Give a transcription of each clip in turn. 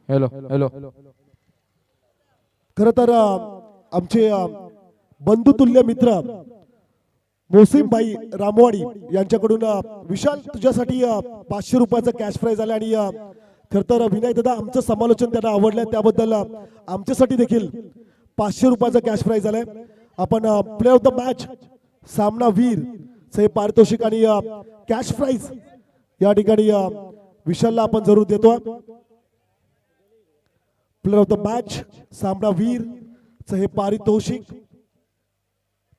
Hello hello खरं तर आमचे बंधुतुल्य मित्र मोसिम भाई रामवाडी यांच्याकडून विशाल तुझ्यासाठी 500 रुपयाचा कॅश प्राइज आला आणि खरं तर विनय दादा आमचं समालोचन त्यांना आवडलंय त्याबद्दल आमच्यासाठी देखील 500 रुपयाचा कॅश प्राइज आलाय. आपण प्लेअर ऑफ द मॅच सामना वीर चे पारितोषिक आणि कॅश प्राइज या ठिकाणी विशालला आपण जरूर देतो. प्लेअर ऑफ द मॅच सामना वीर चे हे पारितोषिक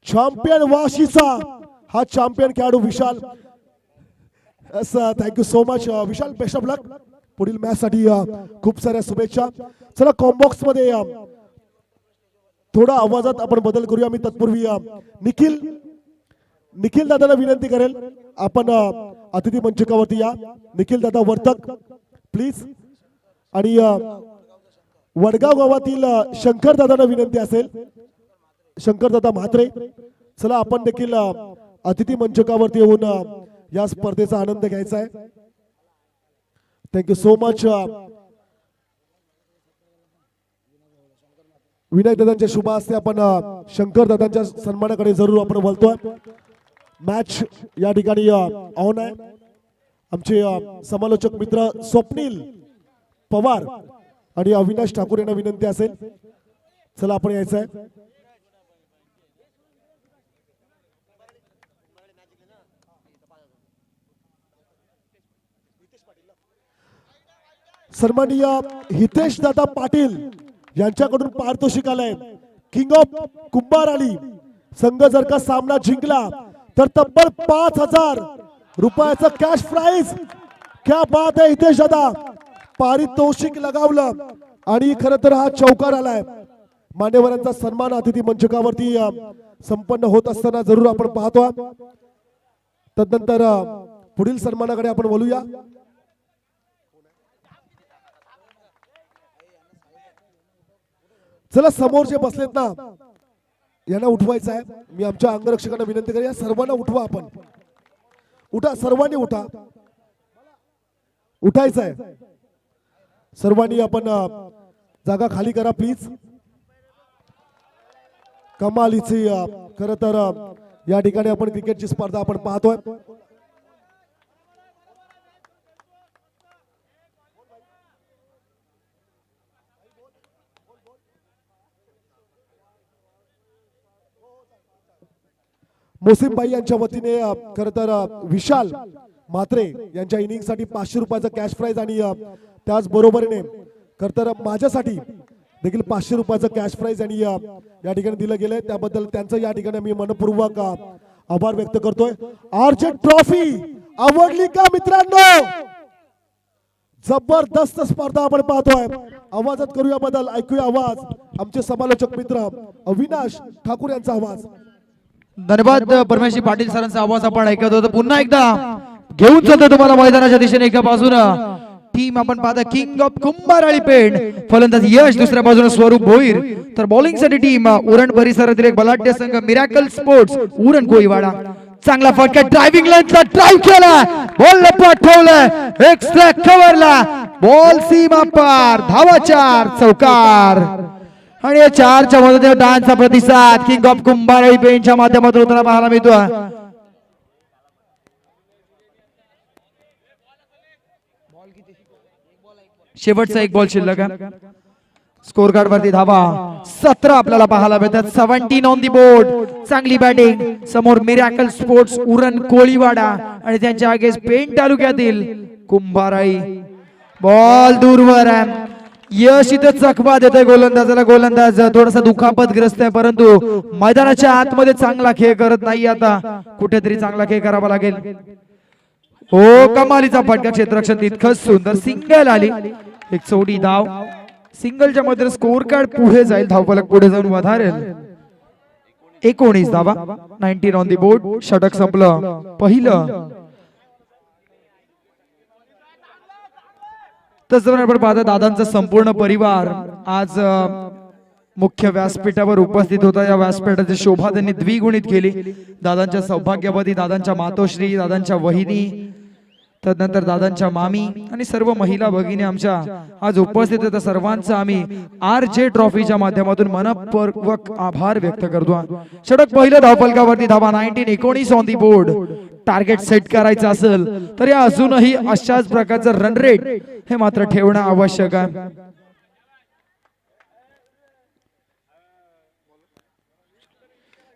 चॅम्पियन वाशीचा हा चॅम्पियन खेळाडू Vishal. Thank you so much Vishal, best of luck पुढील मॅच साठी. खूप साऱ्या शुभेच्छा. चला कॉम्बॉक्स मध्ये थोडा आवाजात आपण बदल करूया. मी तत्पूर्वी निखिल दादाला विनंती करेल आपण अतिथी मंचकावरती या. निखिल दादा वर्तक प्लीज. आणि वडगाव गावातील शंकर दादांना विनंती असेल, शंकर दादा म्हात्रे, चला आपण देखील अतिथी मंचकावरती येऊन या स्पर्धेचा आनंद घ्यायचा आहे. Thank you so much. विनय दादांच्या शुभ हस्ते आपण शंकर दादांच्या सन्मानाकडे जरूर आपण बोलतोय. मॅच या ठिकाणी ऑन आहे. आमचे समालोचक मित्र स्वप्नील पवार आणि अविनाश ठाकूर यांना विनंती असेल, चला आपण यायचं आहे. सन्माननीय हितेश दादा पाटील यांच्याकडून पारितोषिक आलंय. किंग ऑफ कुंभार आली संघ जर का सामना जिंकला तर तब्बल 5000 रुपयाचा कॅश प्राइज. क्या बात आहे हितेश दादा, पारितोषिक लगावलं आणि खरं तर हा चौकार आलाय. मान्यवरांचा सन्मान अतिथी मंचकावरती संपन्न होत असताना जरूर आपण पाहतो. तदनंतर पुढील सन्मानाकडे आपण बोलूया. चला समोर जे बसलेत ना यांना उठवायचं आहे. मी आमच्या अंगरक्षकांना विनंती करूया, सर्वांना उठवा. आपण उठा, सर्वांनी उठा, उठायचं आहे सर्वांनी. आपण जागा खाली करा प्लीज. कमालीची खरं तर या ठिकाणी आपण क्रिकेटची स्पर्धा आपण पाहतोय. मोसिम भाई यांच्या वतीने खरं तर विशाल म्हात्रे यांच्या इनिंग साठी 500 रुपयाचा कॅश प्राइज आणि त्याच बरोबरीने खरं तर माझ्यासाठी देखील 500 रुपयाचा कॅश प्राइज आणि या ठिकाणी दिलं गेलंय. त्याबद्दल त्यांचं या ठिकाणी मी मनपूर्वक आभार व्यक्त करतोय. आरजे ट्रॉफी आवडली का मित्रांनो? जबरदस्त स्पर्धा आपण पाहतोय. आवाजात करूया बदल, ऐकूया आवाज. आमचे समालोचक मित्र अविनाश ठाकूर यांचा आवाज. धन्यवाद परमेश्वर पाटील सरांचा आवाज आपण ऐकत होतो. पुन्हा एकदा घेऊन जातो तुम्हाला मैदानाच्या दिशेने. एका बाजूला टीम आपण पाहता किंग ऑफ कुंभाराळी पेठ, फलंदाज यश, दुसऱ्या बाजूला स्वरूप भोईर, तर बॉलिंग साठी टीम उरण परिसरातील एक बलाढ्य संघ मिरॅकल स्पोर्ट्स उरण कोळीवाडा. चांगला फटका ड्रायव्हिंग लाईनचा ड्राइव्ह केला, बॉल पाठवलाय एक्स्ट्रा कव्हरला, बॉल सीमा पार, धावा 4, चौकार. आणि या 4च्या मधून डान्सचा प्रतिसाद किंग ऑफ कुंभाराळी पेठच्या माध्यमातून होताना पाहायला मिळतो. शेवटचा एक बॉल शिल्लक आहे. स्कोर कार्ड वरती धावा 17 आपल्याला पाहायला मिळतात. 17 ऑन दी बोर्ड. चांगली बॅटिंग समोर मिरॅकल स्पोर्ट्स उरण कोळीवाडा आणि त्यांच्या आगे पेण तालुक्यातील कुंभाराळी. बॉल दूरवर आहे. यश इथं चकवा देतोय गोलंदाजाला. गोलंदाज थोडासा दुखापतग्रस्त आहे, परंतु मैदानाच्या आतमध्ये चांगला खेळ करत नाही. आता कुठेतरी चांगला खेळ करावा लागेल. हो, कमालीचा फटका, क्षेत्ररक्षण तितकंच सुंदर. सिंगल आली, एक चौडी धाव. सिंगलच्या मध्ये स्कोर कार्ड पुढे जाईल, धावफलक पुढे जाऊन વધાरेल. 19 धावा, 19 ऑन दी बोर्ड. षटक संपलं पहिलं. तसं आपण पाहता दादांचा संपूर्ण परिवार आज मुख्य व्यासपीठावर उपस्थित होता. या व्यासपीठाची शोभा त्यांनी द्विगुणित केली. दादांच्या सौभाग्यवती, दादांच्या मातोश्री, दादांच्या वहिनी, तदनंतर दादांच्या मामी आणि सर्व महिला भगिनी आमच्या आज उपस्थित आहेत, सर्वांचा आम्ही RJ ट्रॉफीच्या माध्यमातून मनपूर्वक आभार व्यक्त करतो. षटक पहिलं धावफलकावरती धावा 19 on the board. Target set करायचं असेल तर या अजूनही अशाच प्रकारचं रन रेट हे मात्र ठेवणं आवश्यक आहे.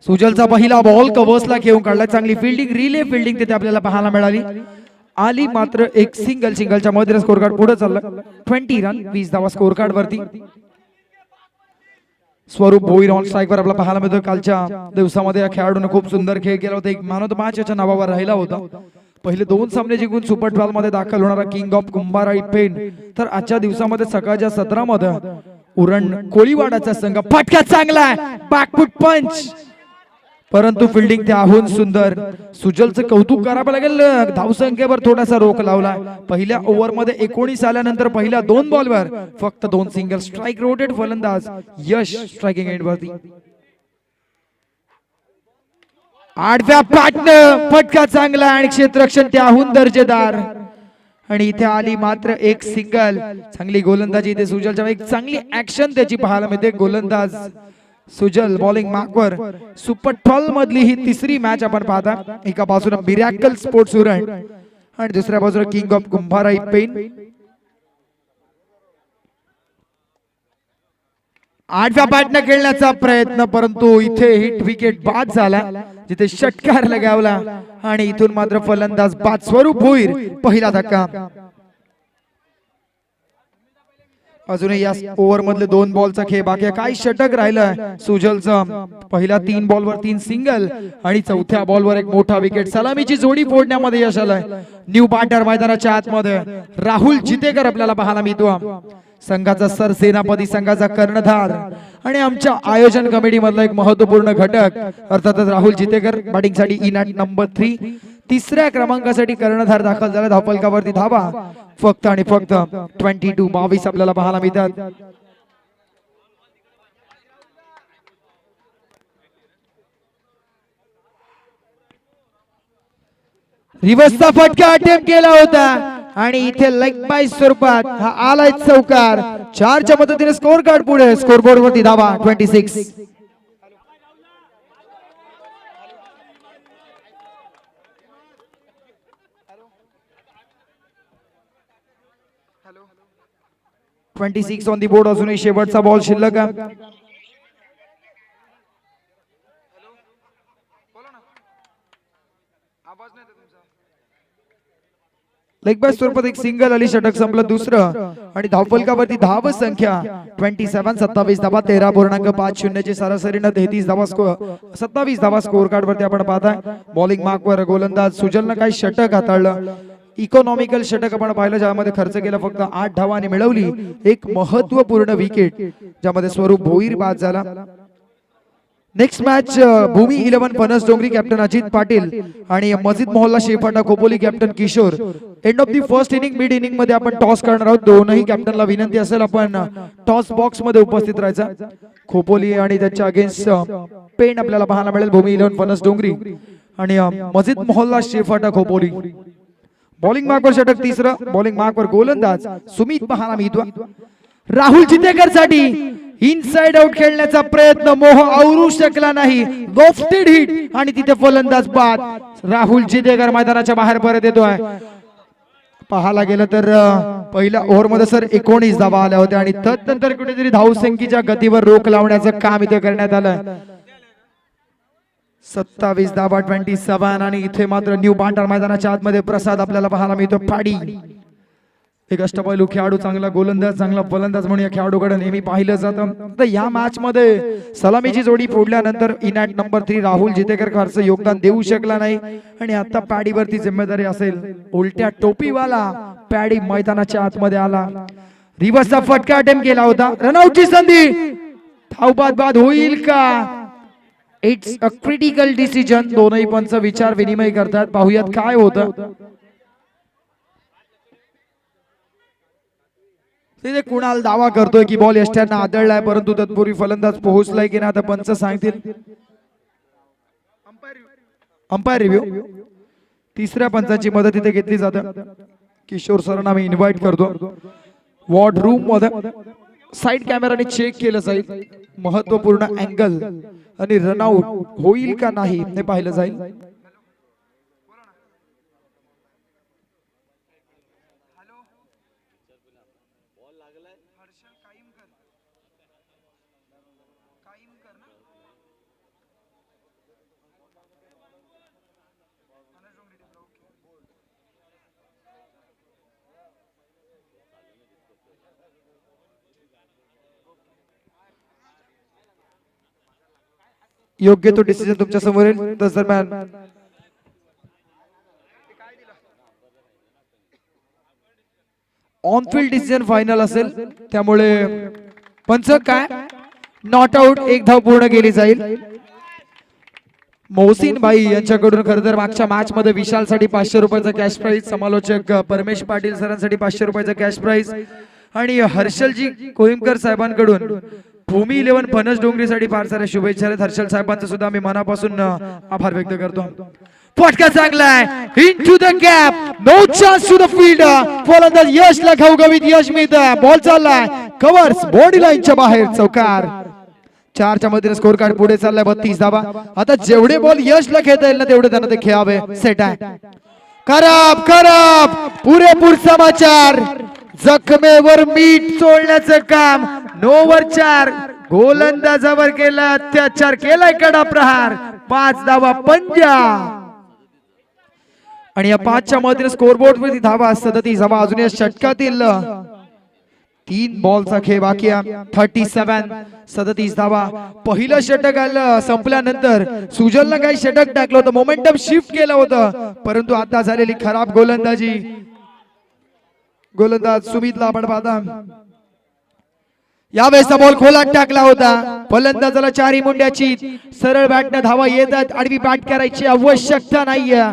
सुजलचा पहिला बॉल कव्हर्सला घेऊन काढला. चांगली फिल्डिंग, रिले फिल्डिंग तिथे आपल्याला पाहायला मिळाली. आली मात्र एक सिंगलच्या मध्ये स्कोर कार्ड पुढे चाललं. 20 रन 20 धावा स्कोर कार्ड वरती. स्वरूप भोईर ऑन स्ट्राईक वर आपला पाहायला मिळतो. कालच्या दिवसामध्ये या खेळाडूने खूप सुंदर खेळ केला होता. एक मॅन ऑफ द मॅच याच्या नावावर राहिला होता. पहिले 2 सामने जिंकून सुपर 12 मध्ये दाखल होणारा किंग ऑफ कुंभाराळी पेन तर आजच्या दिवसामध्ये सकाळच्या 17 मध्ये उरण कोळीवाडाचा संघ. फटका चांगला आहे, बॅकफुट पंच, परंतु फिल्डिंग त्याहून सुंदर. सुजलचं कौतुक करावं लागेल, धावसंख्येवर थोडासा रोख लावला. पहिल्या ओव्हर मध्ये 19 आल्यानंतर पहिल्या 2 बॉलवर फक्त 2 सिंगल. स्ट्राईक रोटेड फलंदाज यश स्ट्रायकिंग एंड वरती. 8व्या पाटनं फटका चांगला आणि क्षेत्ररक्षण त्याहून दर्जेदार. आणि इथे आली मात्र एक सिंगल. चांगली गोलंदाजी इथे सुजलच्या, एक चांगली ऍक्शन त्याची पाहायला मिळते. गोलंदाज सुजल बॉलिंग मार्कवर. सुपर 12 मधली ही तिसरी मॅच आपण पाहता. एका बाजूला मिरॅकल स्पोर्ट्स उरण आणि दुसऱ्या बाजूला किंग ऑफ कुंभाराई पेन. 8व्या बॅटने खेळण्याचा प्रयत्न, परंतु इथे हिट विकेट बाद झाला, जिथे षटकार लगावला आणि इथून मात्र फलंदाज बाद. स्वरूप भोईर पहिला धक्का. अजूनही या ओव्हर मधले 2 बॉलचा खेळ बाकी आहे. काही षटक राहिलं सुजलचं. पहिल्या 3 बॉलवर 3 सिंगल आणि 4थ्या बॉलवर एक मोठा विकेट. सलामीची जोडी फोडण्यामध्ये यश आलंय. न्यू बाटर मैदानाच्या आतमध्ये राहुल जितेकर आपल्याला पाहायला मिळतो. संघाचा सरसेनापती, संघाचा कर्णधार आणि आमच्या आयोजन कमिटी मधला एक महत्वपूर्ण घटक अर्थातच राहुल जितेकर. बॅटिंग साठी इन ॲट नंबर 3 तिसऱ्या क्रमांकासाठी कर्णधार दाखल झाला. धावफलकावरती धावा फक्त आणि फक्त 22 आपल्याला पाहायला मिळतात. रिव्हर्सचा फटका अटेम्प्ट केला होता आणि इथे लेग बाय स्वरूपात हा आलाय चौकार. 4च्या मदतीने स्कोर कार्ड पुढे. स्कोरबोर्ड वरती धावा 26. On the board. अजूनही शेवटचा बॉल शिल्लक आहे. लेग बाय स्वरूपात एक सिंगल आली. षटक संपलं दुसरं आणि धावफलकावरती धाव संख्या 27. 27 धावा 13.50 ची सरासरीनं 33 धावा 27 धावा स्कोर कार्ड वरती आपण पाहताय. बॉलिंग मार्कवर गोलंदाज सुजलनं काही षटक हाताळलं. इकॉनॉमिकल षटक आपण पाहिलं, ज्यामध्ये खर्च केला फक्त 8 धावा आणि मिळवली एक महत्वपूर्ण विकेट, ज्यामध्ये स्वरूप भोईर बाद झाला. नेक्स्ट मॅच भूमी 11 फणस डोंगरी कॅप्टन अजित पाटील आणि मस्जिद मोहल्ला शेफाटा Khopoli captain Kishor. End of the first inning mid inning मध्ये आपण टॉस करणार आहोत. दोनही कॅप्टनला विनंती असेल आपण टॉस बॉक्स मध्ये उपस्थित राहायचा. खोपोली आणि त्याच्या अगेन्स्ट पेन आपल्याला पाहायला मिळेल. भूमी 11 फणस डोंगरी आणि मस्जिद मोहल्ला शेफाटा खोपोली. बॉलिंग मार्कवर षटक तिसरं. बॉलिंग मार्कवर गोलंदाज सुमित पाहायला मिळतो. राहुल जितेकर साठी इनसाइड आउट खेळण्याचा प्रयत्न, मोह आवरू शकला नाही. लॉफ्टेड हिट आणि तिथे फलंदाज बाद. राहुल जितेकर मैदानाच्या बाहेर परत येतोय. पाहायला गेलं तर पहिल्या ओव्हर मध्ये सर 19 धावा आल्या होत्या आणि तदनंतर कुठेतरी धावसंख्येच्या गतीवर रोख लावण्याचं काम इथे करण्यात आलं. 27 धावा 27 आणि इथे मात्र न्यू बांटार मैदानाच्या आतमध्ये प्रसाद आपल्याला पाहायला मिळतो. पाडी एक अष्टपैलू खेळाडू, चांगला गोलंदाज, चांगला फलंदाज म्हणून या खेळाडूकडे नेहमी पाहिलं जातं. तर या मॅच मध्ये सलामीची जोडी फोडल्यानंतर in at number 3 Rahul Jitekar फारसं योगदान देऊ शकला नाही आणि आता पॅडीवरती जिम्मेदारी असेल. उलट्या टोपीवाला पॅडी मैदानाच्या आतमध्ये आला. रिव्हर्सचा फटका अटेम्प्ट केला होता. रनआउटची संधी. धावबाद बाद होईल का? It's a critical decision. दोनही पंच विचार विनिमय करतात. पाहूयात काय होतं. तिथे कुणाल दावा करतोय की बॉल यष्ट्यांना आदळलाय, परंतु तत्पूर्वी फलंदाज पोहोचलाय की नाही आता पंच सांगतील. Umpire review. तिसऱ्या पंचाची मदत इथे घेतली जाते. किशोर सरांना मी इन्व्हाइट करतो. वॉर्ड रूम मध्ये साइड कॅमेराने चेक केलं जाईल. महत्वपूर्ण अँगल आणि रनआउट होईल का नाही हे पाहिलं जाईल. योग्य तो डिसिजन तुमच्या समोर येईल. तस दरम्यान ऑन फील्ड डिसिजन फायनल असेल, त्यामुळे पंच काय नॉट आउट, एक धाव पूर्ण केली जाईल. मोहसिन भाई यांच्याकडून खरं तर मागच्या मॅच मध्ये विशाल साठी 500 रुपयाचा कॅश प्राइज, समालोचक परमेश पाटील सरांसाठी 500 रुपयाचा कॅश प्राइज आणि हर्षलजी कोईमकर साहेबांकडून भूमी 11 फणस डोंगरीसाठी फार साऱ्या शुभेच्छा आहेत. हर्षल साहेबांचा सुद्धा मी मनापासून आभार व्यक्त करतो. फटका चांगला आहे into the gap, no chance to the fielder. फलंदाज यशला घवघवीत यश मिळतं. बॉल चाललाय कव्हर्स बॉडी लाईनच्या बाहेर, चौकार. 4च्या मध्ये स्कोर कार्ड पुढे चाललाय 32 धावा. आता जेवढे बॉल यशला खेळता येईल ना तेवढे त्यांना ते खेळावे. सेट आहे. खराब खराब पुरेपूर समाचार. जखमेवर मीठ चोळण्याचं काम. 9 वर 4 गोलंदाजावर केला अत्याचार, केलाय कडा प्रहार. 5 धावा पंजा आणि या 5च्या मध्ये स्कोरबोर्ड वरती धावा 37 धावा. अजून या षटकातील 3 बॉलचा खेळ बाकी आहे. 37 37 धावा. पहिलं षटक आलं संपल्यानंतर सुजलनं काही षटक टाकलं होतं, मोमेंटम शिफ्ट केलं होतं, परंतु आता झालेली खराब गोलंदाजी. गोलंदाज सुमितला आपण पाहता यावेळेसचा बॉल खोलात टाकला होता. फलंदाजाला 4 मुंड्याची सरळ बॅटने धावा येतात. आडवी बॅट करायची आवश्यकता नाहीये.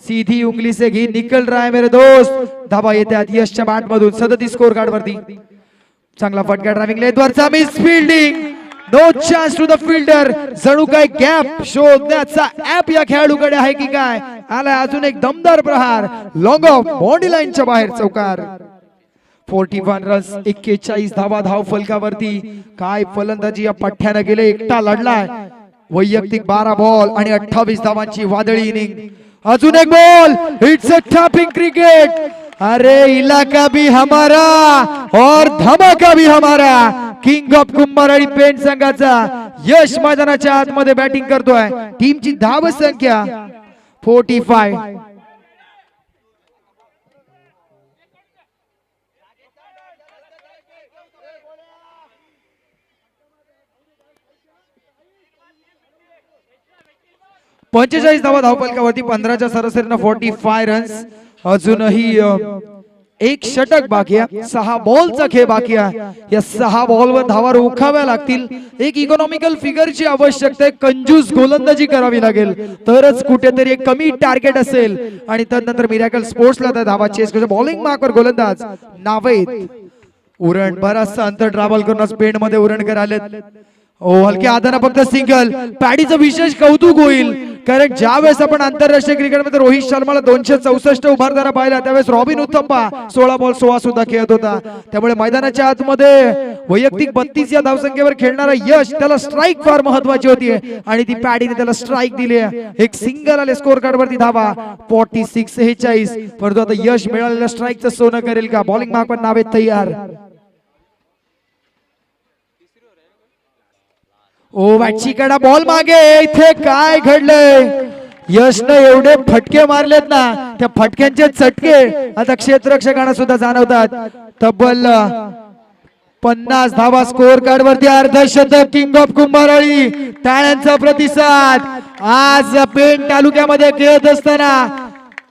सीधी उंगली से घी निकल रहा है मेरे दोस्त. धावा येतात यशच्या बॅट मधून. 37 स्कोर कार्ड वरती चांगला फटका. ड्रायव्हिंग लेग वरचा misfielding. No chance to the fielder. जणू काय गॅप शोधण्याचा ऍप या खेळाडूकडे आहे की काय. आलाय अजून एक दमदार प्रहार. लॉंग ऑफ बॉडी लाईनच्या बाहेर, चौकार. 41 रन्स 41 धावा धाव फलकावरती. काय फलंदाजी या पठ्ठ्यानं गेले. एकटा लढलाय. वैयक्तिक 12 बॉल आणि 28 धावांची वादळी इनिंग. अजून एक ball. It's a topping cricket. अरे इलाका भी हमारा और धमाका भी हमारा. किंग ऑफ कुंभारळी पेंट संघाचा यश मैदानाच्या आतमध्ये बॅटिंग करतोय. टीमची धाव संख्या 45. पंचेचाळीस धावा धावफलकावरती. 15च्या सरासरीनं 45 रन्स. अजूनही एक षटक बाकी आहे. 6 बॉलचा खेळ बाकी आहे. या 6 बॉलवर धावा रोखाव्या लागतील. एक इकॉनॉमिकल फिगरची आवश्यकता आहे. कंजूस गोलंदाजी करावी लागेल तरच कुठेतरी एक कमी टार्गेट असेल. आणि त्यानंतर मिरॅकल स्पोर्ट्सला त्या धावा चेस करू. बॉलिंग मार्कवर गोलंदाज नावेद. उरण बराचसा अंतर ट्रॅव्हल करून स्पेन मध्ये उरणकर आलेत. हलक्या हाताने फक्त सिंगल. पॅडीचं विशेष कौतुक होईल, कारण ज्यावेळेस आपण आंतरराष्ट्रीय क्रिकेटमध्ये रोहित शर्माला 264 उभारताना पाहिला त्यावेळेस रॉबिन उत्तप्पा 16 बॉल 16 सुद्धा खेळत होता. त्यामुळे मैदानाच्या आतमध्ये वैयक्तिक 32 या धावसंख्येवर खेळणारा यश, त्याला स्ट्राईक फार महत्वाची होती आणि ती पॅडीने त्याला स्ट्राईक दिली. एक सिंगल आले स्कोर कार्ड वरती धावा 46 46. परंतु आता यश मिळालेल्या स्ट्राईकचं सोनं करेल का. बॉलिंग मार्क पण नावे तयार. बॅटची कडा बॉल मागे. इथे काय घडलंय. यशनं एवढे फटके मारलेत ना, त्या फटक्यांचे चटके आता क्षेत्ररक्षकांना सुद्धा जाणवतात. तब्बल 50 धावा स्कोर कार्ड वरती. अर्धशतक किंग ऑफ कुंभारळी. टाळ्यांचा प्रतिसाद. आज पेण तालुक्यामध्ये खेळत असताना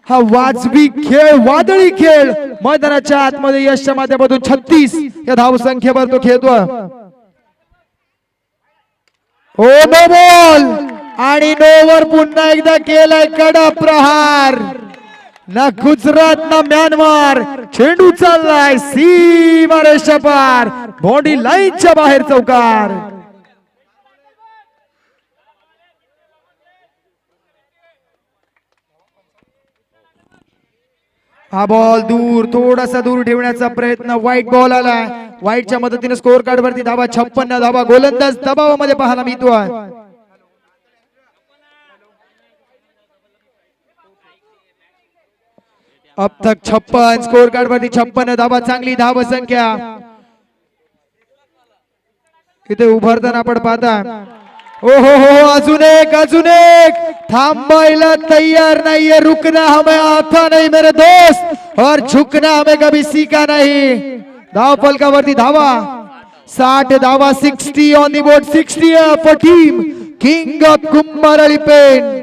हा वाजवी खेळ, वादळी खेळ मैदानाच्या आतमध्ये यशच्या माध्यमातून 36 या धावसंख्येवर तो खेळतो. नो बॉल आणि नोवर पुन्हा एकदा केलाय कडा प्रहार. ना गुजरात ना म्यानमार. चेंडू चाललाय सीमा रेषा पार, बॉडी लाईनच्या बाहेर, चौकार. हा बॉल दूर, थोडासा दूर ठेवण्याचा प्रयत्न. व्हाईट बॉल आला. व्हाईटच्या मदतीने स्कोर कार्ड वरती धावा 56 धावा. गोलंदाज दबावामध्ये पाहायला मिळतोय. अब तक 56 स्कोर कार्ड वरती 56 धावा. चांगली धाव संख्या. इथे उभारताना आपण पाहता ओ हो अजून एक थांबायला तैयार नाहीये. रुकना हमें आता नहीं मेरे दोस्त और झुकना हमें कभी सीखा नहीं. धाव फलकावरती धावा 60 धावा. 60 on the board. 60 for team king of Kumbharli Pen.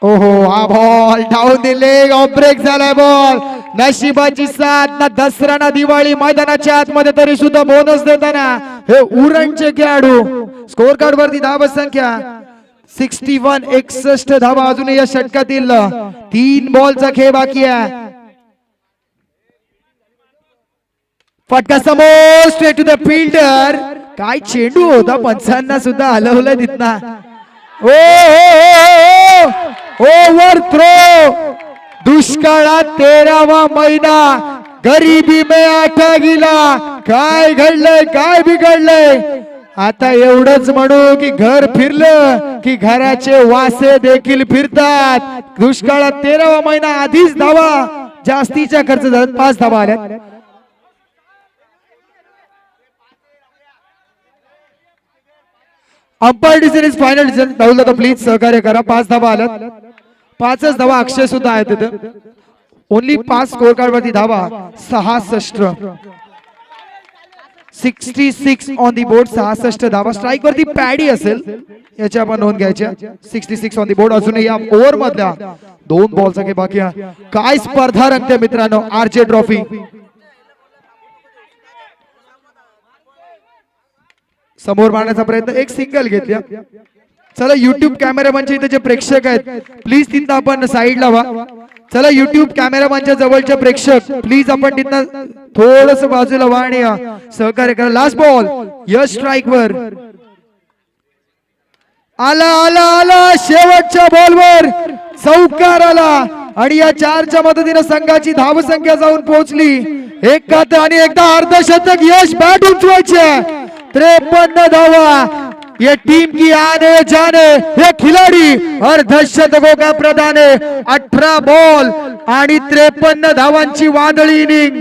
ओहो हा ball down the leg. Off break झालाय बॉल. नशिबाची साथ ना दसरा ना दिवाळी. मैदानाच्या आतमध्ये तरी सुद्धा बोनस देताना हे उरणचे खेळाडू. स्कोर कार्ड वरती धावा संख्या 61. 61 धावा अजून या षटकातील 3 बॉलचा खेळ बाकी आहे. फटका समोर. Straight to the fielder. काय चेंडू होता. पंचांना सुद्धा हलवलं तिथना. Over throw. दुष्काळात 13वा महिना. गरिबी में आठा गेला. काय घडलंय काय बिघडलंय. आता एवढंच म्हणू की घर फिरलं की घराचे वासे देखील फिरतात. दुष्काळात 13वा महिना. आधीच धावा जास्तीच्या खर्च झाला. 5 धावा आल्या. Umpire decision is final decision. Rahul दादा प्लीज सहकार्य करा. 5 धावा आल्यात. 5च धावा. अक्षय सुद्धा आहे तिथे. ओनली 5 स्कोर कार्ड वरती धावा 66. 66 ऑन दी बोर्ड. 66 धावा. स्ट्राईक वरती पॅडी असेल याची आपण नोंद घ्यायच्या. 66 ऑन दी बोर्ड. अजूनही या ओव्हर मधल्या 2 बॉलचा खेळ बाकी आहे. काय स्पर्धा रंगते मित्रांनो. RJ trophy. समोर मारण्याचा प्रयत्न. एक सिंगल घेतल्या. चला युट्यूब कॅमेरामॅनच्या इथे जे प्रेक्षक आहेत प्लीज तिथं आपण साईडला व्हा. चला युट्यूब कॅमेरामॅनच्या जवळचे प्रेक्षक प्लीज आपण तिथं थोडस बाजूला व्हा आणि सहकार्य करा. Last ball. यश स्ट्राईक वर. आला शेवटच्या बॉलवर चौकार आला आणि या 4च्या मदतीने संघाची धाव संख्या जाऊन पोहोचली 1 आणि एकदा अर्धशतक. यश बॅट उंचवायचे. 53 धावा. ये टीम की आने जाने. ये खिलाड़ी अर्धशतकों का प्रदान है. 18 बॉल आणि 53 धावांची वादळी इनिंग.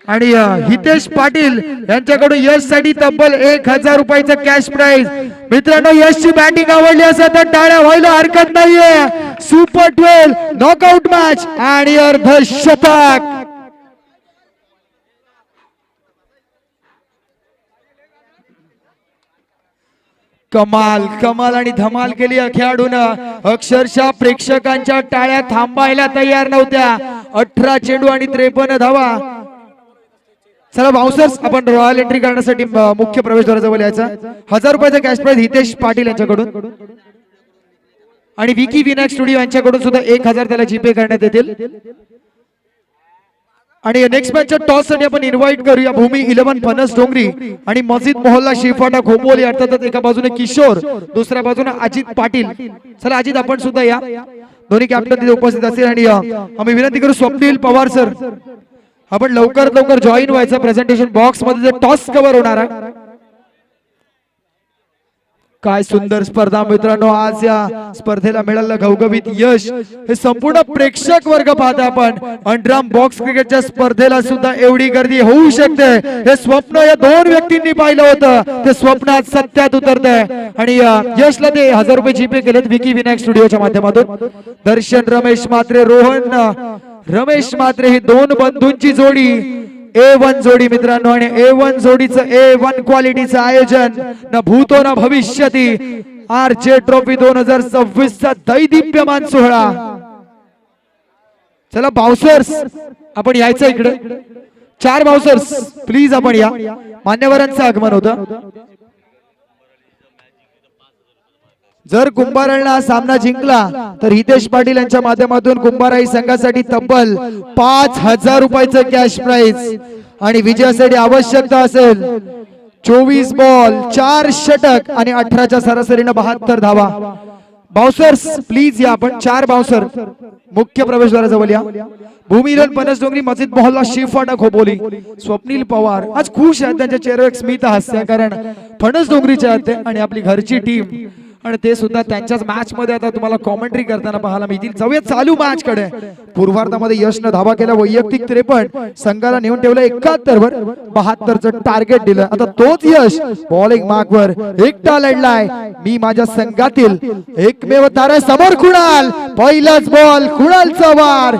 आणि हितेश पाटील यांच्याकडून यश साठी तब्बल 1000 रुपयाचं कॅश प्राइज. मित्रांनो यशची बॅटिंग आवडली असेल तर टाळ्या व्हायला हरकत नाहीये. सुपर 12 नॉकआउट मॅच आणि अर्धशतक. कमाल आणि धमाल केली या खेळाडूनं. अक्षरशः प्रेक्षकांच्या टाळ्या थांबायला तयार नव्हत्या. 18 चेंडू आणि 53 धावा. चला बाउन्सर्स आपण रॉयल एंट्री करण्यासाठी मुख्य प्रवेशद्वाराजवळ यायचा. 1000 रुपयाचा कॅश प्राइज हितेश पाटील यांच्याकडून आणि विकी विनायक स्टुडिओ यांच्याकडून सुद्धा 1000 त्याला जीपे करण्यात येतील. आणि नेक्स्ट मॅचच्या टॉस साठी आपण इन्व्हाइट करूया भूमी 11 फणस डोंगरी आणि मस्जिद मोहल्ला शेफाटा खोपोली. अर्थातच एका बाजूने किशोर दुसऱ्या बाजूने अजित पाटील. चला अजित आपण सुद्धा या. दोन्ही कॅप्टन तिथे उपस्थित असतील आणि आम्ही विनंती करू स्वप्नील पवार सर आपण लवकरात लवकर जॉईन व्हायचं. प्रेझेंटेशन बॉक्स मध्ये टॉस कव्हर होणार आहे. काय सुंदर स्पर्धा मित्रांनो. आज या स्पर्धेला मिळालेलं घवघवीत यश हे संपूर्ण प्रेक्षक वर्ग पाहता आपण. अंडरआर्म बॉक्स क्रिकेटच्या स्पर्धेला सुद्धा एवढी गर्दी होऊ शकते हे स्वप्न या 2 व्यक्तींनी पाहिलं होतं. ते स्वप्न आज सत्यात उतरतंय आणि यशला ते 1000 रुपये जीपे केलेत विकी विनायक स्टुडिओच्या माध्यमातून. दर्शन रमेश मात्रे रोहन रमेश मात्रे ही 2 बंधूंची जोडी A1 जोडी मित्रांनो. आणि A1 जोडीचं A1 क्वालिटीचं आयोजन न भूतो न भविष्यती. आरजे ट्रॉफी 2026 चा दैदिप्यमान सोहळा. चला बाउन्सर्स आपण यायचं इकडे. 4 बाउन्सर्स प्लीज आपण या. मान्यवरांचं आगमन होतं. जर कुंभाराळला हा सामना जिंकला तर हितेश पाटील यांच्या माध्यमातून कुंभाराई संघासाठी तब्बल 5000 रुपयाचं कॅश प्राइज आणि विजयासाठी आवश्यकता असेल 24 बॉल 4 षटक आणि 18च्या सरासरीनं 72 धावा. बाउन्सर्स प्लीज या आपण 4 बाउन्सर मुख्य प्रवेशद्वाराजवळ या. भूमिधर पनस डोंगरी मस्जिद मोहल्ला शिवफाटा खोपोली. स्वप्नील पवार आज खुश आहेत, त्यांच्या चेहऱ्यावर एक स्मित हास्य, कारण फणस डोंगरीचे आहेत ते आणि आपली घरची टीम आणि ते सुद्धा त्यांच्याच मॅच मध्ये आता तुम्हाला कॉमेंट्री करताना पाहायला मिळतील. जाऊया चालू मॅच कडे. पूर्वार्धामध्ये यशनं धावा केला वैयक्तिक 53, संघाला नेऊन ठेवलं 71 वर. 72चं टार्गेट दिलं. आता तोच यश बॉलिंग मार्कवर एकटा लढलाय. मी माझ्या संघातील एकमेव तारा समोर कुणाल. पहिलाच बॉल कुणालचा वार.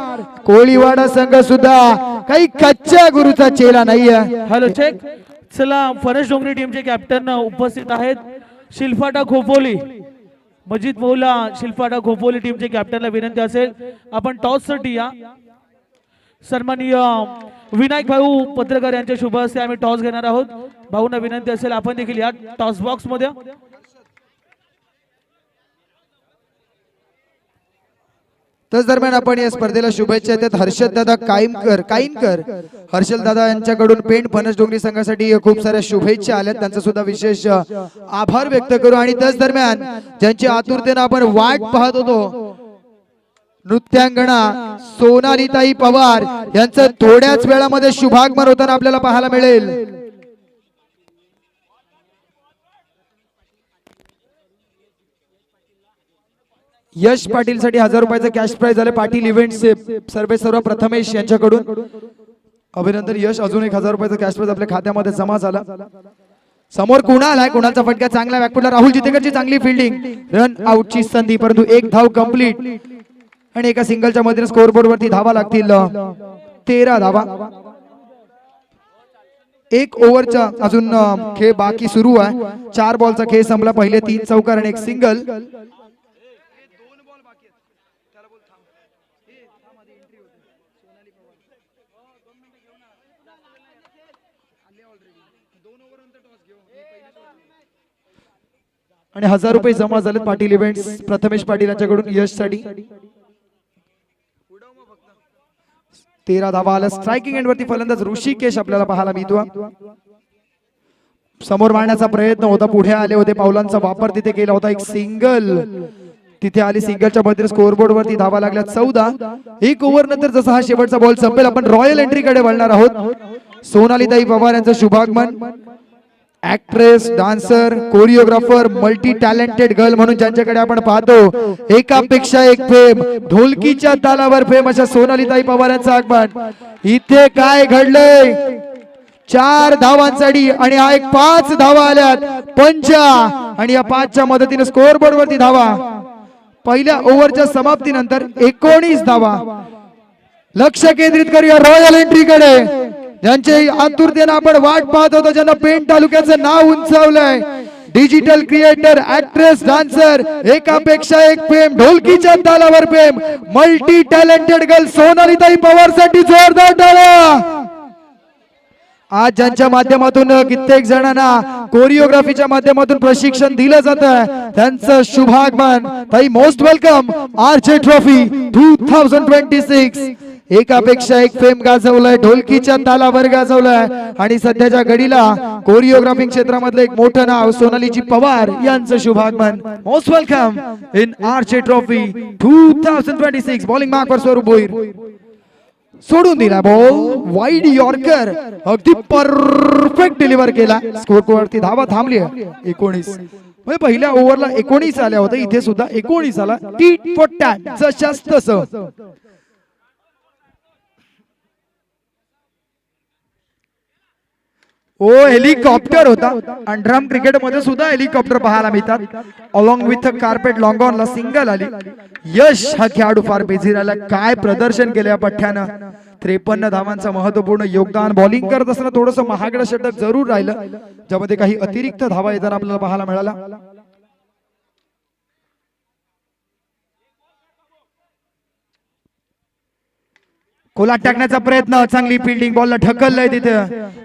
कोळीवाडा संघ सुद्धा काही कच्च्या गुरुचा चेला नाहीये. Hello check. चला फणस डोंगरी टीमचे कॅप्टन उपस्थित आहेत. शिल्फाटा खोपोली मजिद मौला शिल्फाटा खोपोली टीमचे कॅप्टनला विनंती असेल आपण टॉस साठी या. सन्माननीय विनायक भाऊ पत्रकार यांच्या शुभ हस्ते आम्ही टॉस घेणार आहोत. भाऊंना विनंती असेल आपण देखील या टॉस बॉक्स मध्ये. त्याच दरम्यान आपण या स्पर्धेला शुभेच्छा देत हर्षद दादा काईनकर हर्षल दादा यांच्याकडून पेंट फणस डोंगरी संघासाठी खूप साऱ्या शुभेच्छा आल्या, त्यांचा सुद्धा विशेष आभार व्यक्त करू. आणि त्याच दरम्यान ज्यांची आतुरतेने आपण वाट पाहत होतो, नृत्यांगणा सोनालीताई पवार यांचं थोड्याच वेळामध्ये शुभागमन होताना आपल्याला पाहायला मिळेल. यश पाटील साठी 1000 रुपयाचं कॅश प्राइज झाले. पाटील इव्हेंट्सचे सर्व प्रथमेश यांच्याकडून अभिनंदन. यश अजून 1000 रुपयाचं कॅश प्राइज आपल्या खात्यामध्ये जमा झाला. समोर कुणाल आहे, कुणालचा फटका चांगला बॅकफुटला. राहुल जितेकरची चांगली फिल्डिंग, रन आउटची संधी, परंतु एक धाव कंप्लीट आणि एका सिंगलच्या मधील स्कोअरबोर्ड वरती धावा लागतील 13 धावा. एक ओव्हरचा अजून खेळ बाकी सुरू आहे. 4 बॉलचा खेळ संपला. पहिले 3 चौकार आणि एक सिंगल. आणि 1000 रुपये जमा झाले पाटील इव्हेंट्स प्रथमेश पाटील यांच्याकडून यश साठी. 13 धावा आल्या. स्ट्रायकिंग एंड वरती फलंदाज ऋषिकेश आपल्याला पाहायला मिळतो. समोर मारण्याचा प्रयत्न होता, पुढे आले होते, पावलांचा वापर तिथे केला होता. एक सिंगल तिथे आली. सिंगलच्या मध्ये स्कोअरबोर्ड वरती धावा लागल्या 14. एक ओव्हर नंतर जसा हा शेवटचा बॉल संपेल आपण रॉयल एंट्री कडे वळणार आहोत. सोनालीताई पवार यांचं शुभागमन. Actress, dancer, choreographer, multi talented girl म्हणून ज्यांच्याकडे आपण पाहतो, एकापेक्षा एक फेम, ढोलकीच्या तालावर फेम, अशा सोनालीताई पवार यांचं आगमन. इथे काय घडलंय? 4 धावांसाठी आणि हा एक 5 धावा आल्यात. 5 आणि या 5च्या मदतीने स्कोअरबोर्ड वरती धावा. पहिल्या ओव्हरच्या समाप्तीनंतर 19 धावा. लक्ष केंद्रित करूया रॉयल एंट्री कडे, ज्यांचे आतुरतेने आपण वाट पाहत होतो, ज्यांना पेण तालुक्याचं नाव उंचावलंय. डिजिटल क्रिएटर, ऍक्ट्रेस, डान्सर, एकापेक्षा एक फेम, ढोलकीच्या तालावर फेम, मल्टी टॅलेंटेड गर्ल सोनालीताई पवार साठी जोरदार टाळ्या. आज ज्यांच्या माध्यमातून कित्येक जणांना कोरिओग्राफीच्या माध्यमातून प्रशिक्षण दिलं जातं, त्यांचं शुभागमन. ताई मोस्ट वेलकम. आरचे ट्रॉफी 2026 एकापेक्षा एक फेम गाजवलाय, ढोलकीच्या तालावर गाजवलाय आणि सध्याच्या घडीला कोरिओग्राफी क्षेत्रामधलं एक मोठं नाव सोनालीची पवार यांचं शुभागमन. मोस्ट वेलकम इन आरचे ट्रॉफी 2026. बॉलिंग मार्क वर स्वरूप भोईर. सोडून दिला बॉल, वाईड यॉर्कर, अगदी परफेक्ट डिलिव्हर केला. स्कोर वरती धावा थांबली 19. म्हणजे पहिल्या ओव्हरला 19 आल्या होत्या, इथे सुद्धा 19 आला. टीट फॉर टॅट, जशास तसं. ओ हेलिकॉप्टर होता. आणि ड्रम क्रिकेट मध्ये सुद्धा हेलिकॉप्टर पाहायला मिळतात. Along with carpet long on ला सिंगल आली. यश हा खेळाडू फार बेजी राहिला. काय प्रदर्शन केलं या पठ्ठ्यानं. 53 धावांचं महत्वपूर्ण योगदान. बॉलिंग करत असताना थोडस महागडं षटक जरूर राहिलं, ज्यामध्ये काही अतिरिक्त धावा येताना आपल्याला पाहायला मिळाला. कोलाट टाकण्याचा प्रयत्न, चांगली फिल्डिंग, बॉलला ढकललंय तिथे.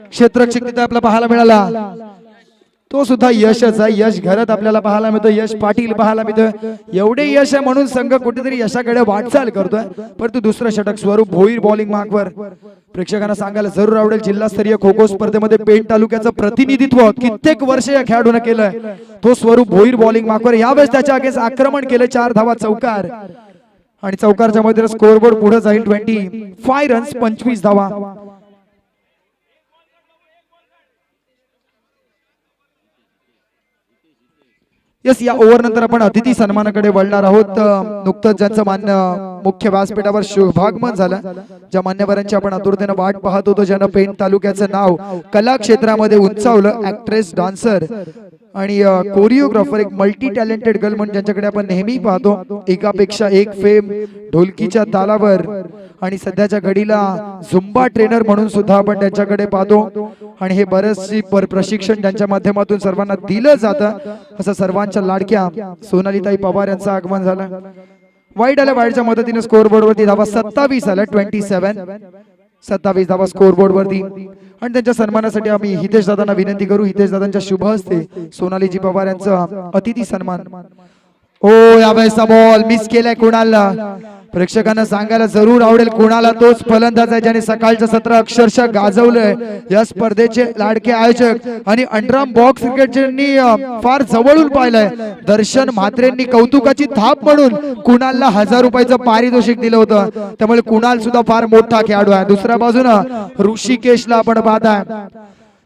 क्षेत्ररक्षक तिथे आपल्याला पाहायला मिळाला. तो सुद्धा यशच आहे. यश घरात आपल्याला पाहायला मिळतो, यश पाटील पाहायला मिळतोय. एवढे यश आहे म्हणून संघ कुठेतरी यशाकडे वाटचाल करतोय. परंतु दुसरं षटक स्वरूप भोईर बॉलिंग मार्कवर प्रेक्षकांना सांगायला जरूर आवडेल, जिल्हास्तरीय खो खो स्पर्धेमध्ये पेण तालुक्याचं प्रतिनिधित्व कित्येक वर्ष या खेळाडूने केलंय. तो स्वरूप भोईर बॉलिंग मार्कवर यावेळेस त्याच्या अगेन्स्ट आक्रमण केलं. 4 धावा चौकार आणि चौकारच्या मध्ये स्कोरबोर्ड पुढे जाईल. 25 रन्स 25 धावा. यस, या ओव्हर नंतर आपण अतिथी सन्मानाकडे वळणार आहोत. नुकतंच ज्यांचं मान्य मुख्य व्यासपीठावर शुभागमन झालं, ज्या मान्यवरांची आपण आतुरतेने वाट पाहत होतो, ज्यानं पेण तालुक्याचं नाव कला क्षेत्रामध्ये उंचावलं, ऍक्ट्रेस, डान्सर आणि कोरिओग्राफर, एक मल्टी टॅलेंटेड गर्ल म्हणून ज्यांच्याकडे आपण नेहमी पाहतो. एकापेक्षा एक फेम, ढोलकीच्या तालावर आणि सध्याच्या घडीला झुंबा ट्रेनर म्हणून सुद्धा आपण त्यांच्याकडे पाहतो. आणि हे बरेचसे प्रशिक्षण ज्यांच्या माध्यमातून सर्वांना दिलं जातं. असं सर्वांच्या लाडक्या सोनालीताई पवार यांचं आगमन झालं. वाईट आल्या, वाईटच्या मदतीने स्कोरबोर्ड वरती धावा 27 आल्या. 27 धावा स्कोरबोर्ड वरती. आणि त्यांच्या सन्मानासाठी आम्ही हितेश दादांना विनंती करू, हितेश दादांच्या शुभ हस्ते सोनालीजी पवार यांचा अतिथी सन्मान. ओ, यावेळेसचा बॉल मिस केलाय कुणालला. प्रेक्षकांना सांगायला जरूर आवडेल, कुणाला तोच फलंदाज आहे ज्याने सकाळचं सत्र अक्षरशः गाजवलंय. या स्पर्धेचे लाडके आयोजक आणि अंडरआर्म बॉक्स क्रिकेटर्सनी फार जवळून पाहिलंय. दर्शन म्हात्रेंनी कौतुकाची थाप म्हणून कुणालला 1000 रुपयाचं पारितोषिक दिलं होतं. त्यामुळे कुणाल सुद्धा फार मोठा खेळाडू आहे. दुसऱ्या बाजूनं ऋषिकेशला आपण पाहताय,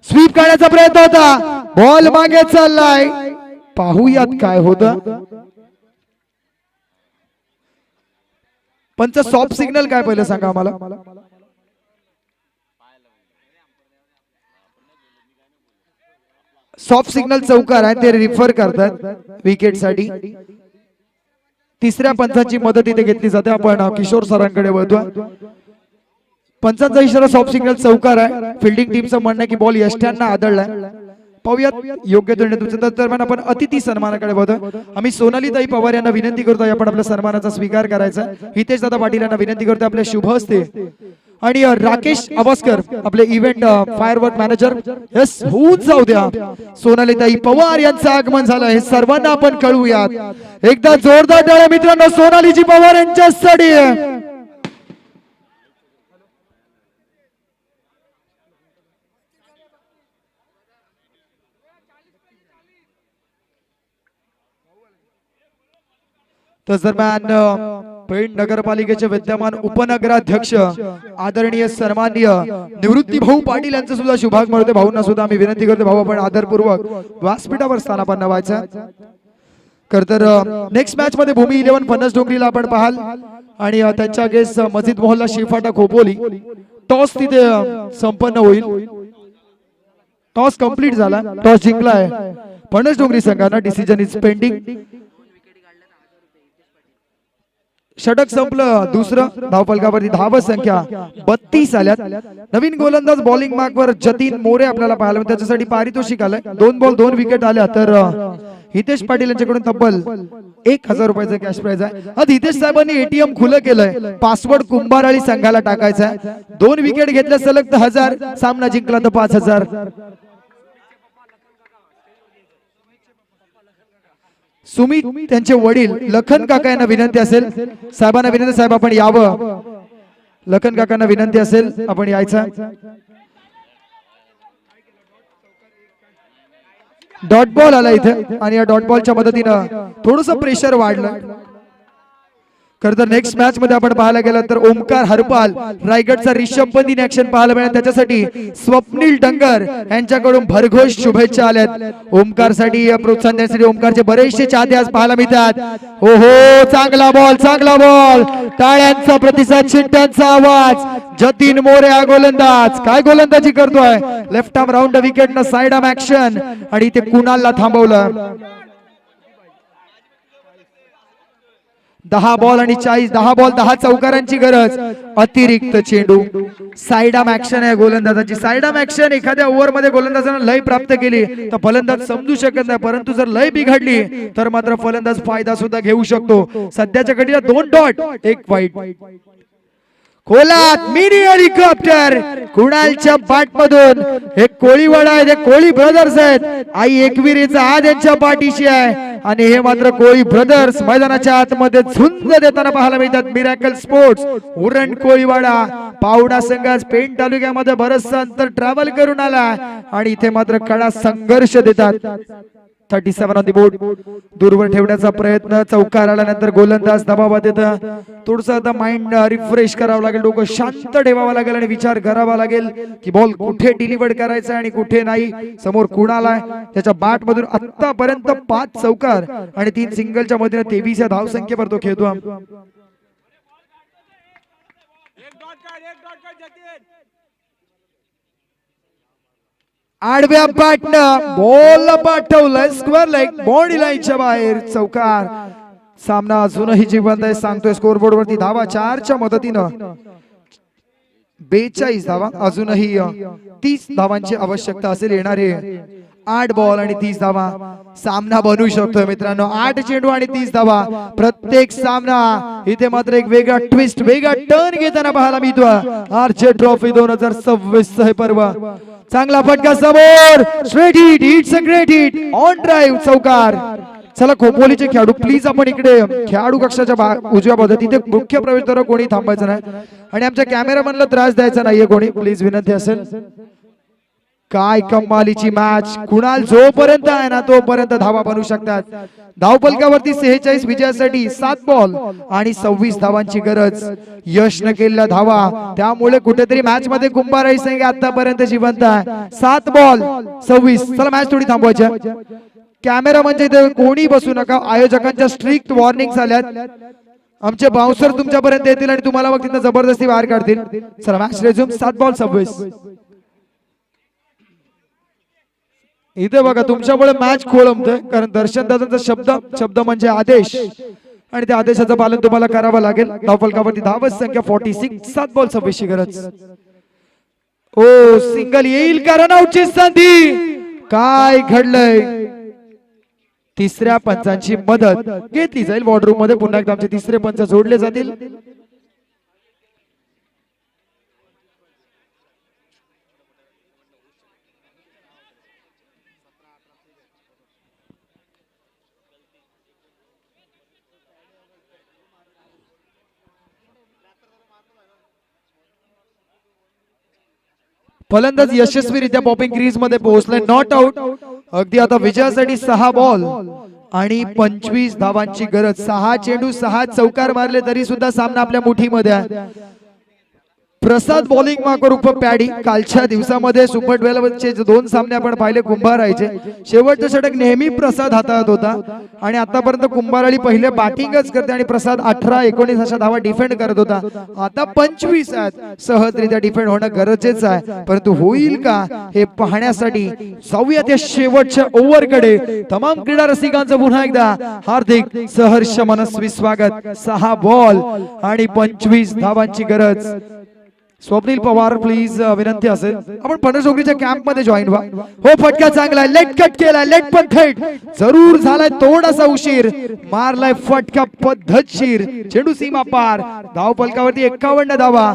स्वीप करण्याचा प्रयत्न होता, बॉल मागे चाललाय. पाहूयात काय होतं. पंच सॉफ्ट सिग्नल काय पहिलं सांगा आम्हाला. सॉफ्ट सिग्नल चौकार आहे, ते रिफर करतात विकेट साठी. तिसऱ्या पंचांची मदत इथे घेतली जाते. आपण किशोर सरांकडे वळतो. पंचांचा इशारा सॉफ्ट सिग्नल चौकार आहे. फिल्डिंग टीमचं म्हणणं आहे की बॉल यष्ट्यांना आदळलाय. पाहूयात योग्य तुमच्या दरम्यान आपण अतिथी सन्मानाकडे बघतो. आम्ही सोनालीताई पवार यांना विनंती करतोय आपण आपल्या सन्मानाचा स्वीकार करायचा. हितेश दादा पाटील यांना विनंती करतोय आपल्या शुभ हस्ते. आणि राकेश अवस्कर आपले इव्हेंट फायरवर्क मॅनेजर. यस, होऊन जाऊ द्या. सोनालीताई पवार यांचं आगमन झालं, हे सर्वांना आपण कळवूयात. एकदा जोरदार टाळ्या मित्रांनो सोनालीजी पवार यांच्यासाठी. तस दरम्यान पेण नगरपालिकेचे विद्यमान उपनगराध्यक्ष आदरणीय सन्माननीय निवृत्ती भाऊ पाटील यांचं सुद्धा शुभागमन होते. भाऊंना सुद्धा आम्ही विनंती करतो, भाऊ आपण आदरपूर्वक व्यासपीठावर स्थानापन्न व्हायचं. तर नेक्स्ट मॅच मध्ये भूमी 11 फणस डोंगरीला आपण पाहाल आणि त्यांच्या अगेन्स्ट मस्जिद मोहल्ला शिफाटा खोपोली. टॉस तिथे संपन्न होईल. टॉस कंप्लीट झाला, टॉस जिंकलाय फणस डोंगरी संघानं. Decision is pending. षटक संपलं. दुसरं धावफलकावरती धाव संख्या 32 आल्यात. नवीन गोलंदाज बॉलिंग मार्कवर जतीन मोरे आपल्याला पाहायला मिळतात. त्याच्यासाठी पारितोषिक आलंय. 2 बॉल 2 विकेट आल्या. तर हितेश पाटील यांच्याकडून तब्बल 1000 रुपयाचं कॅश प्राइज आहे. आज हितेश साहेबांनी एटीएम खुलं केलंय. पासवर्ड कुंभाराळी संघाला टाकायचा आहे. 2 विकेट घेतल्या सलग तर 1000, सामना जिंकला तर 5000. सुमित त्यांचे वडील लखन काका यांना विनंती असेल, साहेबांना विनंती, साहेब आपण यावं. लखन काकांना विनंती असेल आपण यायचं. डॉट बॉल आला इथे आणि या डॉट बॉलच्या मदतीनं थोडस प्रेशर वाढलं. खरं तर नेक्स्ट मॅच मध्ये आपण पाहायला गेलं तर ओमकार हरपाल रायगडचा रिषभ पंत इन ऍक्शन पाहायला मिळेल. त्याच्यासाठी स्वप्नील डंगर यांच्याकडून भरघोष शुभेच्छा आल्यात. ओमकार साठी प्रोत्साहन देण्यासाठी ओमकारचे बरेचसे चाहते आज पाहायला मिळतात. हो हो, चांगला बॉल, चांगला बॉल. टाळ्यांचा प्रतिसाद, शिट्ट्यांचा आवाज. जतीन मोरे हा गोलंदाज काय गोलंदाजी करतोय. लेफ्ट आर्म राऊंड विकेट न साइड आर्म ऍक्शन आणि इथे कुणालला थांबवलं. 10 बॉल आणि 40, 10 बॉल 10 चौकारांची गरज. अतिरिक्त चेंडू. साइड आर्म ऍक्शन आहे गोलंदाजाची. साइड आर्म ऍक्शन एखाद्या ओव्हर मध्ये गोलंदाजाने लय प्राप्त केली तर फलंदाज समजू शकत नाही, परंतु जर लय बिघडली तर मात्र फलंदाज फायदा सुद्धा घेऊ शकतो. सध्याच्या घडीला 2 डॉट 1 वाईट. खोलात मिनी हेलिकॉप्टर कुणालच्या पाठमधून हे कोळीवाडा आहे, हे कोळी ब्रदर्स आहेत. आई एकविरीचा आज यांच्या पाठीशी आहे आणि हे मात्र कोळी ब्रदर्स मैदानाच्या आतमध्ये झुंज देताना पाहायला मिळतात. मिरॅकल स्पोर्ट्स उरण कोळीवाडा पावडा संघ पेण तालुक्यामध्ये बरंच अंतर ट्रॅव्हल करून आला आणि इथे मात्र कडा संघर्ष देतात. 37 ऑन दी बोर्ड दूरवर ठेवण्याचा प्रयत्न, चौकार आल्यानंतर गोलंदाज दबावात येतं. थोडस आता माइंड रिफ्रेश करावं लागेल, डोकं शांत ठेवावं लागेल आणि विचार करावा लागेल की बॉल कुठे डिलिव्हर करायचा आणि कुठे नाही. समोर कुणाल आहे, त्याच्या बॅट मधून आतापर्यंत 5 चौकार आणि 3 सिंगलच्या मध्ये 23 या धाव संख्येवर तो खेळतो. आडव्या बॅटनं बॉल पाठवलं स्क्वेअर लेग बॉडी लाईनच्या बाहेर, चौकार. सामना अजूनही जिवंत आहे, सांगतोय स्कोर बोर्ड वरती धावा 4च्या मदतीनं 42 धावा. अजूनही 30 धावांची आवश्यकता असेल. येणारे 8 बॉल आणि 30 धावा सामना बनवू शकतोय मित्रांनो. 8 चेंडू आणि 30 धावा प्रत्येक सामना. इथे मात्र एक वेगळा ट्विस्ट, वेगळा टर्न घेताना पाहायला मिळतो. आरचे ट्रॉफी 2026 हे पर्व. चांगला फटका समोर, straight hit, it's a great hit, on drive, चौकार. चला खोपोलीचे खेळाडू प्लीज आपण इकडे खेळाडू कक्षाच्या उजव्या बाजूला तिथे मुख्य प्रवेशद्वार कोणी थांबायचं नाही आणि आमच्या कॅमेरामॅनला त्रास द्यायचा नाहीये कोणी, प्लीज विनंती असेल. काय कमालीची मॅच. कुणाल जोपर्यंत आहे ना तोपर्यंत धावा बनवू शकतात. धावफलकावरती 46 विजयासाठी 7 बॉल आणि 26 धावांची गरज. यश न केलेल्या धावा, त्यामुळे कुठेतरी मॅच मध्ये कुंभाराई संघ आतापर्यंत जिवंत आहे. 7 बॉल 26. चला मॅच थोडी थांबवायची. कॅमेरा म्हणजे इथे कोणी बसू नका. आयोजकांच्या स्ट्रिक्ट वॉर्निंग झाल्यात. आमचे बाउन्सर तुमच्यापर्यंत येतील आणि तुम्हाला मग तिथं जबरदस्ती बाहेर काढतील. चला मॅच रेझ्यूम. 7 बॉल 26. इथे बघा तुमच्यामुळे मॅच खोळंबतोय कारण दर्शन दादांचा शब्द म्हणजे आदेश आणि त्या आदेशाचं पालन तुम्हाला करावं लागेल. धावफलकावरती धावच संख्या 46. 7 बॉल 26 ची गरज. ओ सिंगल येईल का? रनआउटची संधी. काय घडलंय? तिसऱ्या पंचांची मदत घेतली जाईल. वॉर्डरूम मध्ये पुन्हा एकदा आमचे तिसरे पंच जोडले जातील. फलंदाज यशस्वीरित्या पॉपिंग क्रीज मध्ये पोहोचले. Not out. अगदी आता विजयासाठी 6 बॉल आणि 25 धावांची गरज. 6 चेंडू 6 चौकार मारले तरी सुद्धा सामना आपल्या मुठीमध्ये आहे. प्रसाद बॉलिंग माकर उप पॅडी. कालच्या दिवसामध्ये सुपर 12 चे 2 सामने आपण पाहिले कुंभारायचे. शेवटचं षटक नेहमी प्रसाद हाताळत होता आणि आतापर्यंत कुंभाराळी पहिले बॅटिंगच करते आणि प्रसाद 18-19 अशा धावा डिफेंड करत होता. आता 25 आहेत. सहजरित्या डिफेंड होणं गरजेचं आहे, परंतु होईल का हे पाहण्यासाठी जाऊयात या शेवटच्या ओव्हरकडे. तमाम क्रीडा रसिकांचं पुन्हा एकदा हार्दिक सहर्ष मनस्वी स्वागत. 6 बॉल आणि 25 धावांची गरज. स्वप्नील पवार प्लीज विनंती असेल आपण पंढरसोगरीच्या कॅम्प मध्ये जॉईन व्हा. हो फटका चांगला, लेट कट केलाय, लेट पण थेट जरूर झालाय. थोडासा उशीर मारलाय फटका पद्धतशीर. चेंडू सीमा पार. धाव फलकावरती 51 धावा.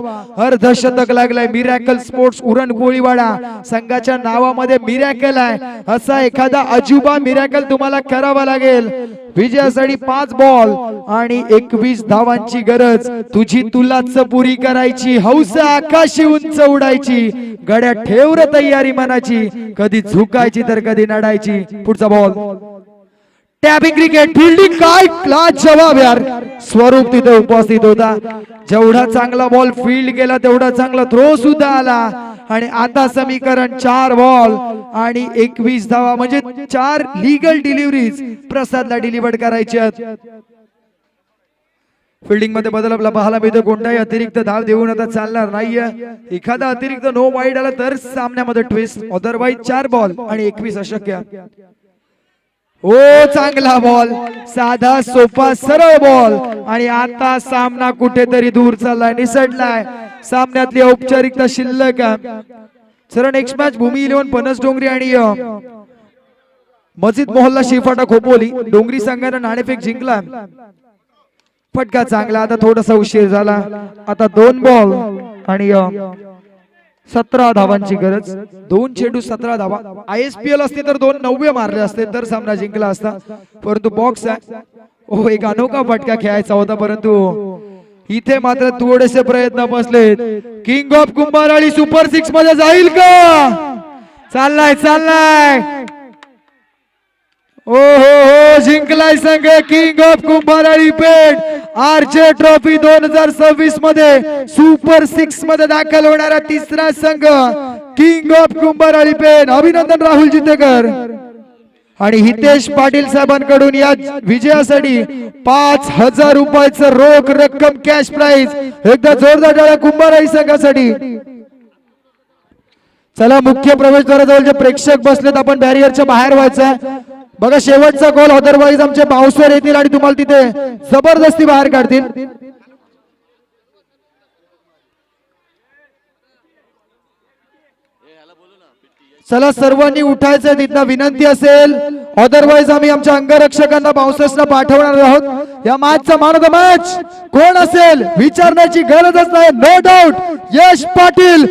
अर्धशतक लागलाय. मिरॅकल स्पोर्ट्स उरण कोळीवाडा संघाच्या नावामध्ये मिरॅकल आहे. असा एखादा अजुबा मिरॅकल तुम्हाला करावा लागेल. विजयासाठी 5 बॉल आणि 21 धावांची गरज. तुझी तुलाच पुरी करायची, हौस आकाशी उंच उडायची. गड्या ठेव रे तयारी मनाची, कधी झुकायची तर कधी नडायची. पुढचा बॉल. टॅपिंग क्रिकेट फिल्डिंग काय क्लास जवाब यार. स्वरूप तिथे उपस्थित होता. जेवढा चांगला बॉल फील्ड केला तेवढा चांगला थ्रो सुद्धा आला. आणि आता समीकरण 4 बॉल आणि 21 धावा म्हणजे 4 लीगल डिलिव्हरीज प्रसादला डिलिव्हर करायच्यात. फिल्डिंग मध्ये बदल आपला पाहायला मिळतो. कोणताही अतिरिक्त धाव देऊन आता चालणार नाहीये. एखादा अतिरिक्त नो वाईड आला तर सामन्यामध्ये ट्विस्ट, अदरवाईज 4 बॉल आणि 21 अशक्य. ओ चांगला बॉल, साधा सोपा सरळ बॉल आणि आता सामना कुठेतरी दूर चाललाय, निसटलाय. सामन्यातली औपचारिकता शिल्लक. सर नेक्स्ट मॅच भूमी 11 पनस डोंगरी आणि मस्जिद मोहल्ला शिफाटा खोपोली. डोंगरी संघाने नाणेफेक जिंकला. फटका चांगला. आता थोडासा उशीर झाला. आता 2 बॉल आणि 17 धावांची गरज. 2 चेंडू 17 धावा. ISPL असते तर 2 90 मारले असते तर सामना जिंकला असता, परंतु बॉक्स आहे. हो, एक अनोखा फटका खेळायचा होता, परंतु इथे मात्र थोडेसे प्रयत्न बसलेत. किंग ऑफ कुंभाराळी सुपर 6 मध्ये जाईल का? चाललाय. ओ हो, जिंकलाय संघ किंग ऑफ कुंभाराळी पेठ. आरचे ट्रॉफी 2026 मध्ये सुपर 6 मध्ये दाखल होणारा तिसरा संघ किंग ऑफ कुंभाराळी पेठ. अभिनंदन राहुल जितेकर आणि हितेश पाटील साहेबांकडून या विजयासाठी 5000 रुपयाचं रोख रक्कम कॅश प्राइज. एकदा जोरदार टाळ्या कुंभाराळी संघासाठी. चला, मुख्य प्रवेशद्वाराजवळ जे प्रेक्षक बसलेत आपण बॅरियरच्या बाहेर व्हायचं बघा. शेवटचा गोल, अदरवाईज आमचे बाउन्सर येतील आणि तुम्हाला तिथे जबरदस्ती बाहेर काढतील. चला, सर्वांनी उठायचं तिथं विनंती असेल, अदरवाईज आम्ही आमच्या अंगरक्षकांना बाउन्सर्सना पाठवणार आहोत. या मॅचचा मॅन ऑफ द मॅच कोण असेल विचारण्याची गरजच नाही. नो डाऊट यश पाटील.